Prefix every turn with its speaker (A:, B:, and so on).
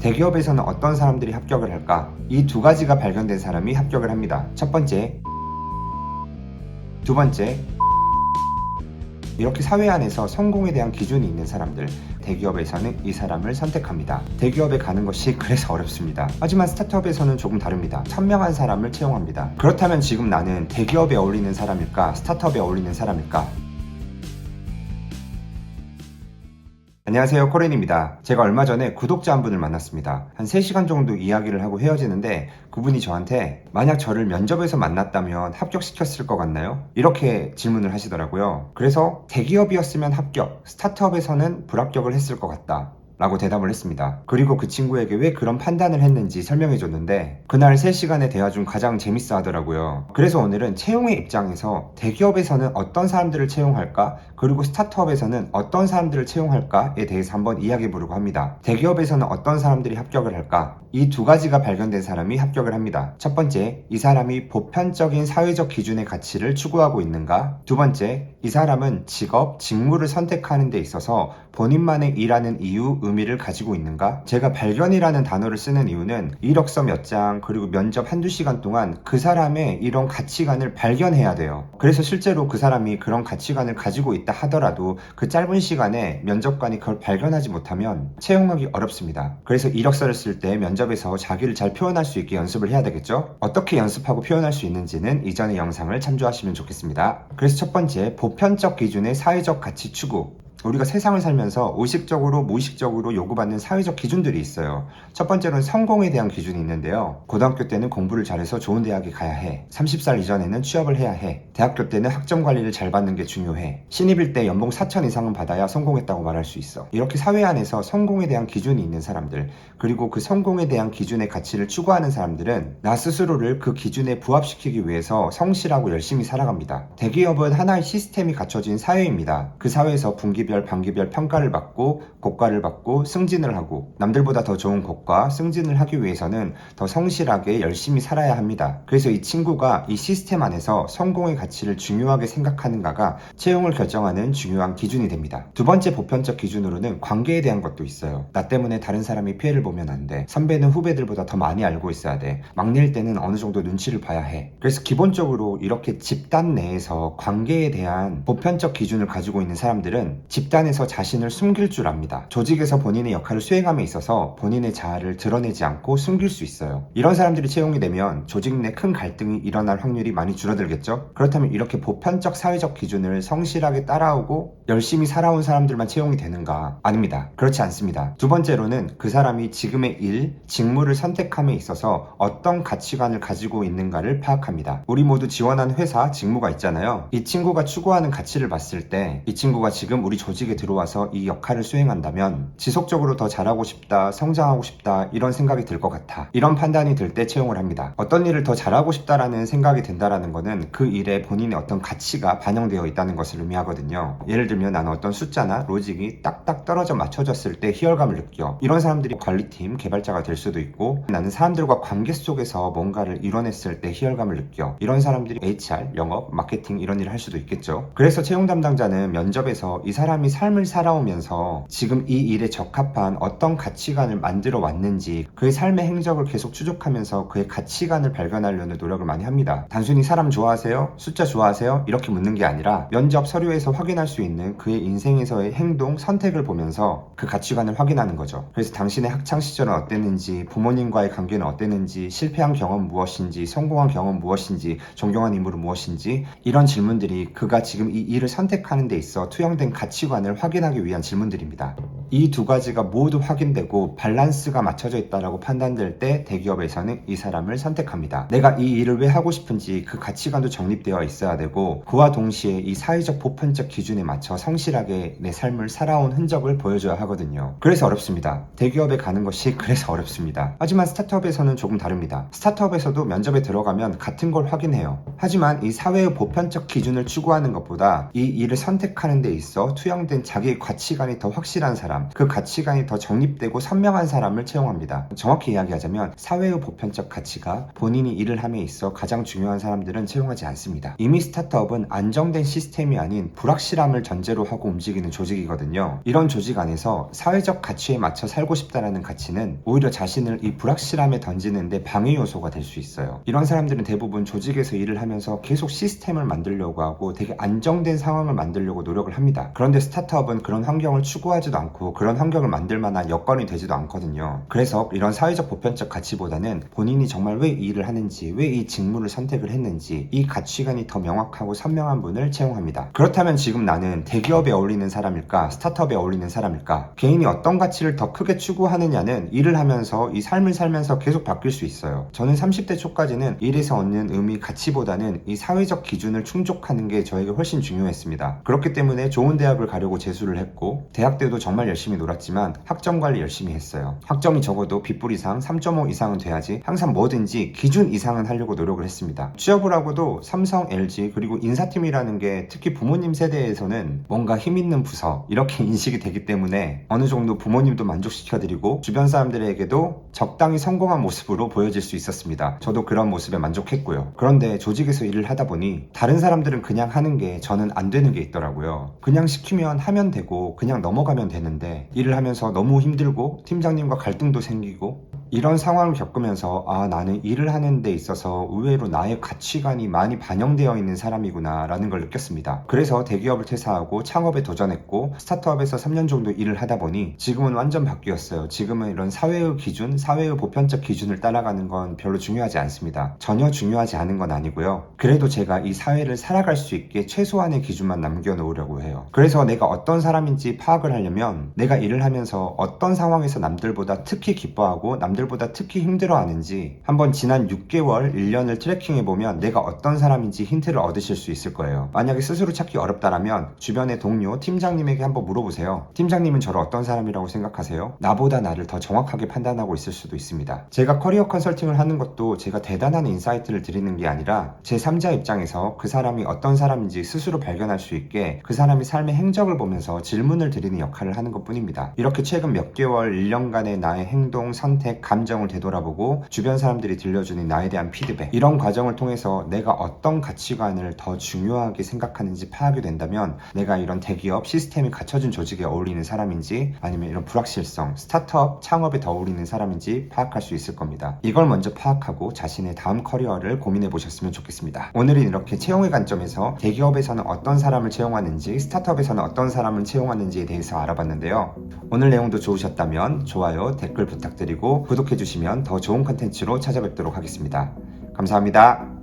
A: 대기업에서는 어떤 사람들이 합격을 할까? 이 두 가지가 발견된 사람이 합격을 합니다. 첫 번째, 두 번째, 이렇게 사회 안에서 성공에 대한 기준이 있는 사람들, 대기업에서는 이 사람을 선택합니다. 대기업에 가는 것이 그래서 어렵습니다. 하지만 스타트업에서는 조금 다릅니다. 선명한 사람을 채용합니다. 그렇다면 지금 나는 대기업에 어울리는 사람일까? 스타트업에 어울리는 사람일까? 안녕하세요, 코렌입니다. 제가 얼마 전에 구독자 한 분을 만났습니다. 한 3시간 정도 이야기를 하고 헤어지는데 그분이 저한테 만약 저를 면접에서 만났다면 합격시켰을 것 같나요? 이렇게 질문을 하시더라고요. 그래서 대기업이었으면 합격, 스타트업에서는 불합격을 했을 것 같다 라고 대답을 했습니다. 그리고 그 친구에게 왜 그런 판단을 했는지 설명해 줬는데 그날 3시간의 대화 중 가장 재밌어 하더라고요. 그래서 오늘은 채용의 입장에서 대기업에서는 어떤 사람들을 채용할까? 그리고 스타트업에서는 어떤 사람들을 채용할까에 대해서 한번 이야기해 보려고 합니다. 대기업에서는 어떤 사람들이 합격을 할까? 이 두 가지가 발견된 사람이 합격을 합니다. 첫 번째, 이 사람이 보편적인 사회적 기준의 가치를 추구하고 있는가? 두 번째, 이 사람은 직업, 직무를 선택하는 데 있어서 본인만의 일하는 이유, 의미를 가지고 있는가? 제가 발견이라는 단어를 쓰는 이유는 이력서 몇 장, 그리고 면접 한두 시간 동안 그 사람의 이런 가치관을 발견해야 돼요. 그래서 실제로 그 사람이 그런 가치관을 가지고 있다 하더라도 그 짧은 시간에 면접관이 그걸 발견하지 못하면 채용하기 어렵습니다. 그래서 이력서를 쓸 때 면접에서 자기를 잘 표현할 수 있게 연습을 해야 되겠죠? 어떻게 연습하고 표현할 수 있는지는 이전의 영상을 참조하시면 좋겠습니다. 그래서 첫 번째, 보편적 기준의 사회적 가치 추구. 우리가 세상을 살면서 의식적으로 무의식적으로 요구받는 사회적 기준들이 있어요. 첫 번째로는 성공에 대한 기준이 있는데요. 고등학교 때는 공부를 잘해서 좋은 대학에 가야 해. 30살 이전에는 취업을 해야 해. 대학교 때는 학점 관리를 잘 받는 게 중요해. 신입일 때 연봉 4천 이상은 받아야 성공했다고 말할 수 있어. 이렇게 사회 안에서 성공에 대한 기준이 있는 사람들, 그리고 그 성공에 대한 기준의 가치를 추구하는 사람들은 나 스스로를 그 기준에 부합시키기 위해서 성실하고 열심히 살아갑니다. 대기업은 하나의 시스템이 갖춰진 사회입니다. 그 사회에서 분기별, 반기별 평가를 받고 고과를 받고 승진을 하고 남들보다 더 좋은 고과, 승진을 하기 위해서는 더 성실하게 열심히 살아야 합니다. 그래서 이 친구가 이 시스템 안에서 성공의 가치를 중요하게 생각하는가가 채용을 결정하는 중요한 기준이 됩니다. 두 번째 보편적 기준으로는 관계에 대한 것도 있어요. 나 때문에 다른 사람이 피해를 보면 안 돼. 선배는 후배들보다 더 많이 알고 있어야 돼. 막내일 때는 어느 정도 눈치를 봐야 해. 그래서 기본적으로 이렇게 집단 내에서 관계에 대한 보편적 기준을 가지고 있는 사람들은 집단에서 자신을 숨길 줄 압니다. 조직에서 본인의 역할을 수행함에 있어서 본인의 자아를 드러내지 않고 숨길 수 있어요. 이런 사람들이 채용이 되면 조직 내 큰 갈등이 일어날 확률이 많이 줄어들겠죠? 그렇다면 이렇게 보편적 사회적 기준을 성실하게 따라오고 열심히 살아온 사람들만 채용이 되는가? 아닙니다. 그렇지 않습니다. 두 번째로는 그 사람이 지금의 일, 직무를 선택함에 있어서 어떤 가치관을 가지고 있는가를 파악합니다. 우리 모두 지원한 회사, 직무가 있잖아요. 이 친구가 추구하는 가치를 봤을 때 이 친구가 지금 우리 조직에 들어와서 이 역할을 수행한다면 지속적으로 더 잘하고 싶다, 성장하고 싶다 이런 생각이 들 것 같아. 이런 판단이 들 때 채용을 합니다. 어떤 일을 더 잘하고 싶다라는 생각이 든다라는 것은 그 일에 본인의 어떤 가치가 반영되어 있다는 것을 의미하거든요. 예를 들면 나는 어떤 숫자나 로직이 딱딱 떨어져 맞춰졌을 때 희열감을 느껴. 이런 사람들이 관리팀, 개발자가 될 수도 있고 나는 사람들과 관계 속에서 뭔가를 이뤄냈을 때 희열감을 느껴. 이런 사람들이 HR, 영업, 마케팅 이런 일을 할 수도 있겠죠. 그래서 채용 담당자는 면접에서 이 사람이 삶을 살아오면서 지금 이 일에 적합한 어떤 가치관을 만들어 왔는지 그의 삶의 행적을 계속 추적하면서 그의 가치관을 발견하려는 노력을 많이 합니다. 단순히 사람 좋아하세요? 숫자 좋아하세요? 이렇게 묻는 게 아니라 면접 서류에서 확인할 수 있는 그의 인생에서의 행동, 선택을 보면서 그 가치관을 확인하는 거죠. 그래서 당신의 학창시절은 어땠는지, 부모님과의 관계는 어땠는지, 실패한 경험 무엇인지, 성공한 경험 무엇인지, 존경한 인물은 무엇인지 이런 질문들이 그가 지금 이 일을 선택하는 데 있어 투영된 가치관을 확인하기 위한 질문들입니다. 이 두 가지가 모두 확인되고 밸런스가 맞춰져 있다고 판단될 때 대기업에서는 이 사람을 선택합니다. 내가 이 일을 왜 하고 싶은지 그 가치관도 정립되어 있어야 되고 그와 동시에 이 사회적 보편적 기준에 맞춰 성실하게 내 삶을 살아온 흔적을 보여줘야 하거든요. 그래서 어렵습니다. 대기업에 가는 것이 그래서 어렵습니다. 하지만 스타트업에서는 조금 다릅니다. 스타트업에서도 면접에 들어가면 같은 걸 확인해요. 하지만 이 사회의 보편적 기준을 추구하는 것보다 이 일을 선택하는 데 있어 투영된 자기의 가치관이 더 확실한 진지한 사람, 그 가치관이 더 정립되고 선명한 사람을 채용합니다. 정확히 이야기하자면 사회의 보편적 가치가 본인이 일을 함에 있어 가장 중요한 사람들은 채용하지 않습니다. 이미 스타트업은 안정된 시스템이 아닌 불확실함을 전제로 하고 움직이는 조직이거든요. 이런 조직 안에서 사회적 가치에 맞춰 살고 싶다라는 가치는 오히려 자신을 이 불확실함에 던지는데 방해 요소가 될 수 있어요. 이런 사람들은 대부분 조직에서 일을 하면서 계속 시스템을 만들려고 하고 되게 안정된 상황을 만들려고 노력을 합니다. 그런데 스타트업은 그런 환경을 추구하지도 않고 그런 환경을 만들 만한 여건이 되지도 않거든요. 그래서 이런 사회적 보편적 가치보다는 본인이 정말 왜 이 일을 하는지, 왜 이 직무를 선택을 했는지 이 가치관이 더 명확하고 선명한 분을 채용합니다. 그렇다면 지금 나는 대기업에 어울리는 사람일까, 스타트업에 어울리는 사람일까? 개인이 어떤 가치를 더 크게 추구하느냐는 일을 하면서 이 삶을 살면서 계속 바뀔 수 있어요. 저는 30대 초까지는 일에서 얻는 의미, 가치보다는 이 사회적 기준을 충족하는 게 저에게 훨씬 중요했습니다. 그렇기 때문에 좋은 대학을 가려고 재수를 했고 대학 때도 정말 열심히 놀았지만 학점 관리 열심히 했어요. 학점이 적어도 빗불 이상 3.5 이상은 돼야지 항상 뭐든지 기준 이상은 하려고 노력을 했습니다. 취업을 하고도 삼성, LG 그리고 인사팀이라는 게 특히 부모님 세대에서는 뭔가 힘있는 부서 이렇게 인식이 되기 때문에 어느 정도 부모님도 만족시켜드리고 주변 사람들에게도 적당히 성공한 모습으로 보여질 수 있었습니다. 저도 그런 모습에 만족했고요. 그런데 조직에서 일을 하다 보니 다른 사람들은 그냥 하는 게 저는 안 되는 게 있더라고요. 그냥 시키면 하면 되고 그냥 넘어가면 되는데 일을 하면서 너무 힘들고 팀장님과 갈등도 생기고 이런 상황을 겪으면서 나는 일을 하는 데 있어서 의외로 나의 가치관이 많이 반영되어 있는 사람이구나 라는 걸 느꼈습니다. 그래서 대기업을 퇴사하고 창업에 도전했고 스타트업에서 3년 정도 일을 하다 보니 지금은 완전 바뀌었어요. 지금은 이런 사회의 기준, 사회의 보편적 기준을 따라가는 건 별로 중요하지 않습니다. 전혀 중요하지 않은 건 아니고요. 그래도 제가 이 사회를 살아갈 수 있게 최소한의 기준만 남겨놓으려고 해요. 그래서 내가 어떤 사람인지 파악을 하려면 내가 일을 하면서 어떤 상황에서 남들보다 특히 기뻐하고 남들보다 특히 힘들어하는지 한번 지난 6개월, 1년을 트래킹해보면 내가 어떤 사람인지 힌트를 얻으실 수 있을 거예요. 만약에 스스로 찾기 어렵다라면 주변의 동료, 팀장님에게 한번 물어보세요. 팀장님은 저를 어떤 사람이라고 생각하세요? 나보다 나를 더 정확하게 판단하고 있을 수도 있습니다. 제가 커리어 컨설팅을 하는 것도 제가 대단한 인사이트를 드리는 게 아니라 제3자 입장에서 그 사람이 어떤 사람인지 스스로 발견할 수 있게 그 사람의 삶의 행적을 보면서 질문을 드리는 역할을 하는 것 뿐입니다. 이렇게 최근 몇 개월, 1년간의 나의 행동, 선택, 감정을 되돌아보고 주변 사람들이 들려주는 나에 대한 피드백 이런 과정을 통해서 내가 어떤 가치관을 더 중요하게 생각하는지 파악이 된다면 내가 이런 대기업 시스템이 갖춰진 조직에 어울리는 사람인지 아니면 이런 불확실성, 스타트업, 창업에 더 어울리는 사람인지 파악할 수 있을 겁니다. 이걸 먼저 파악하고 자신의 다음 커리어를 고민해 보셨으면 좋겠습니다. 오늘은 이렇게 채용의 관점에서 대기업에서는 어떤 사람을 채용하는지 스타트업에서는 어떤 사람을 채용하는지에 대해서 알아봤는데요. 오늘 내용도 좋으셨다면 좋아요, 댓글 부탁드리고 구독해주시면 더 좋은 컨텐츠로 찾아뵙도록 하겠습니다. 감사합니다.